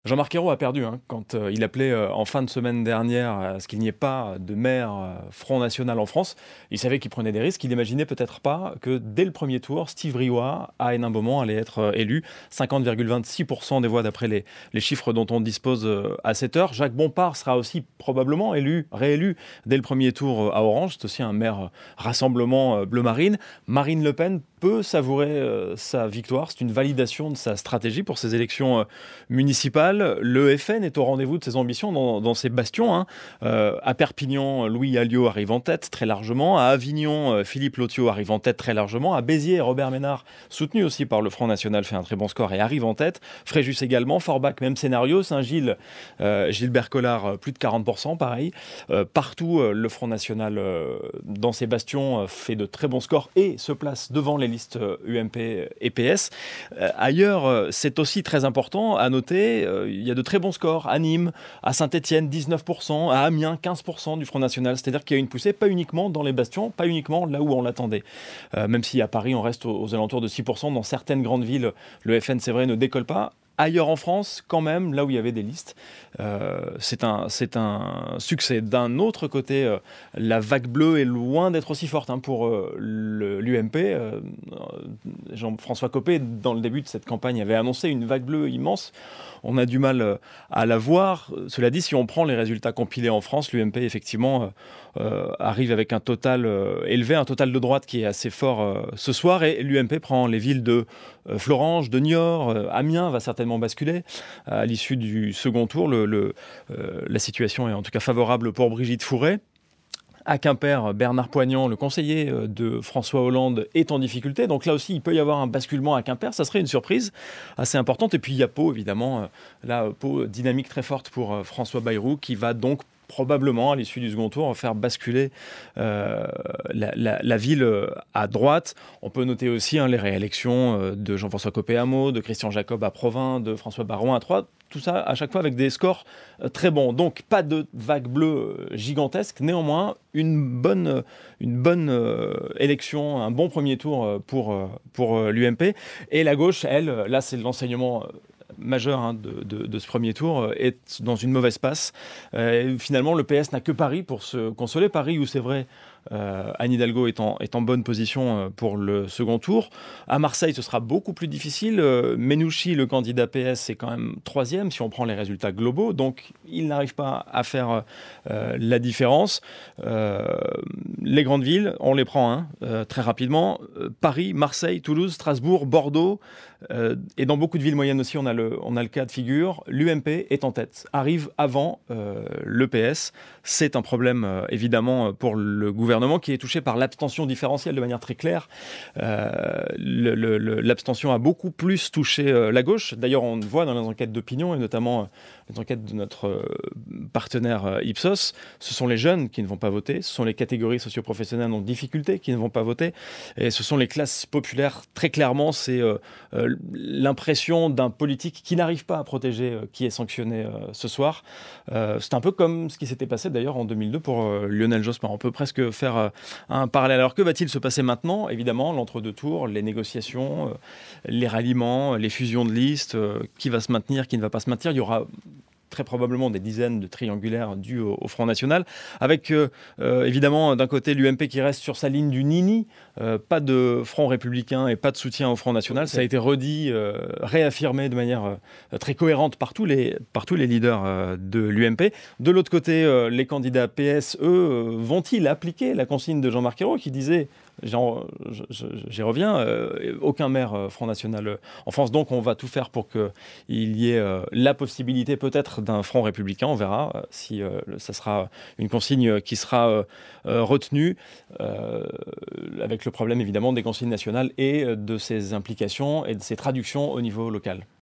Jean-Marc Ayrault a perdu quand il appelait en fin de semaine dernière à ce qu'il n'y ait pas de maire Front National en France. Il savait qu'il prenait des risques. Il n'imaginait peut-être pas que dès le premier tour, Steve Riouat à Hénin-Beaumont allait être élu. 50,26% des voix d'après les chiffres dont on dispose à cette heure. Jacques Bompard sera aussi probablement réélu dès le premier tour à Orange. C'est aussi un maire Rassemblement Bleu Marine. Marine Le Pen peut savourer sa victoire. C'est une validation de sa stratégie pour ces élections municipales. Le FN est au rendez-vous de ses ambitions dans ses bastions. À Perpignan, Louis Alliot arrive en tête très largement. À Avignon, Philippe Lothiau arrive en tête très largement. À Béziers, Robert Ménard, soutenu aussi par le Front National, fait un très bon score et arrive en tête. Fréjus également. Forbach, même scénario. Saint-Gilles, Gilbert Collard, plus de 40%, pareil. Partout, le Front National, dans ses bastions, fait de très bons scores et se place devant les listes UMP et PS. Ailleurs, c'est aussi très important à noter, il y a de très bons scores à Nîmes, à Saint-Étienne 19%, à Amiens 15% du Front National. C'est-à-dire qu'il y a une poussée, pas uniquement dans les bastions, pas uniquement là où on l'attendait. Même si à Paris, on reste aux alentours de 6%, dans certaines grandes villes, le FN, c'est vrai, ne décolle pas. Ailleurs en France, quand même, là où il y avait des listes, c'est un succès. D'un autre côté, la vague bleue est loin d'être aussi forte pour l'UMP. Jean-François Copé, dans le début de cette campagne, avait annoncé une vague bleue immense. On a du mal à la voir. Cela dit, si on prend les résultats compilés en France, l'UMP, effectivement, arrive avec un total élevé, un total de droite qui est assez fort ce soir. Et l'UMP prend les villes de Florange, de Niort, Amiens va certainement basculer à l'issue du second tour. La situation est en tout cas favorable pour Brigitte Fourré. À Quimper, Bernard Poignant, le conseiller de François Hollande, est en difficulté. Donc là aussi, il peut y avoir un basculement à Quimper. Ça serait une surprise assez importante. Et puis il y a Pau, évidemment. Là, Pau, dynamique très forte pour François Bayrou, qui va donc probablement, à l'issue du second tour, faire basculer la ville à droite. On peut noter aussi les réélections de Jean-François Copé à Meaux, de Christian Jacob à Provins, de François Baron à Troyes. Tout ça, à chaque fois, avec des scores très bons. Donc, pas de vague bleue gigantesque. Néanmoins, une bonne élection, un bon premier tour pour l'UMP. Et la gauche, elle, là, c'est l'enseignement majeur de ce premier tour, est dans une mauvaise passe. Finalement, le PS n'a que Paris pour se consoler. Paris, où c'est vrai, Anne Hidalgo est en bonne position pour le second tour. À Marseille, ce sera beaucoup plus difficile. Menouchi, le candidat PS, est quand même troisième si on prend les résultats globaux. Donc, il n'arrive pas à faire la différence. Les grandes villes, on les prend très rapidement. Paris, Marseille, Toulouse, Strasbourg, Bordeaux. Et dans beaucoup de villes moyennes aussi, on a le cas de figure. L'UMP est en tête, arrive avant le PS. C'est un problème, évidemment, pour le gouvernement qui est touché par l'abstention différentielle de manière très claire. L'abstention a beaucoup plus touché la gauche. D'ailleurs, on le voit dans les enquêtes d'opinion, et notamment les enquêtes de notre partenaire Ipsos. Ce sont les jeunes qui ne vont pas voter, ce sont les catégories socio-professionnelles en difficulté qui ne vont pas voter, et ce sont les classes populaires. Très clairement, c'est l'impression d'un politique qui n'arrive pas à protéger qui est sanctionné ce soir. C'est un peu comme ce qui s'était passé d'ailleurs en 2002 pour Lionel Jospin. On peut presque faire un parallèle. Alors que va-t-il se passer maintenant ? Évidemment, l'entre-deux tours, les négociations, les ralliements, les fusions de listes, qui va se maintenir, qui ne va pas se maintenir. Il y aura très probablement des dizaines de triangulaires dus au Front National, avec évidemment d'un côté l'UMP qui reste sur sa ligne du Nini, pas de Front républicain et pas de soutien au Front National. Ça a été redit, réaffirmé de manière très cohérente par tous les leaders de l'UMP. De l'autre côté, les candidats PS, eux, vont-ils appliquer la consigne de Jean-Marc Ayrault qui disait, j'y reviens, aucun maire Front National en France, donc on va tout faire pour qu'il y ait la possibilité peut-être d'un front républicain. On verra si ça sera une consigne qui sera retenue, avec le problème évidemment des consignes nationales et de ses implications et de ses traductions au niveau local.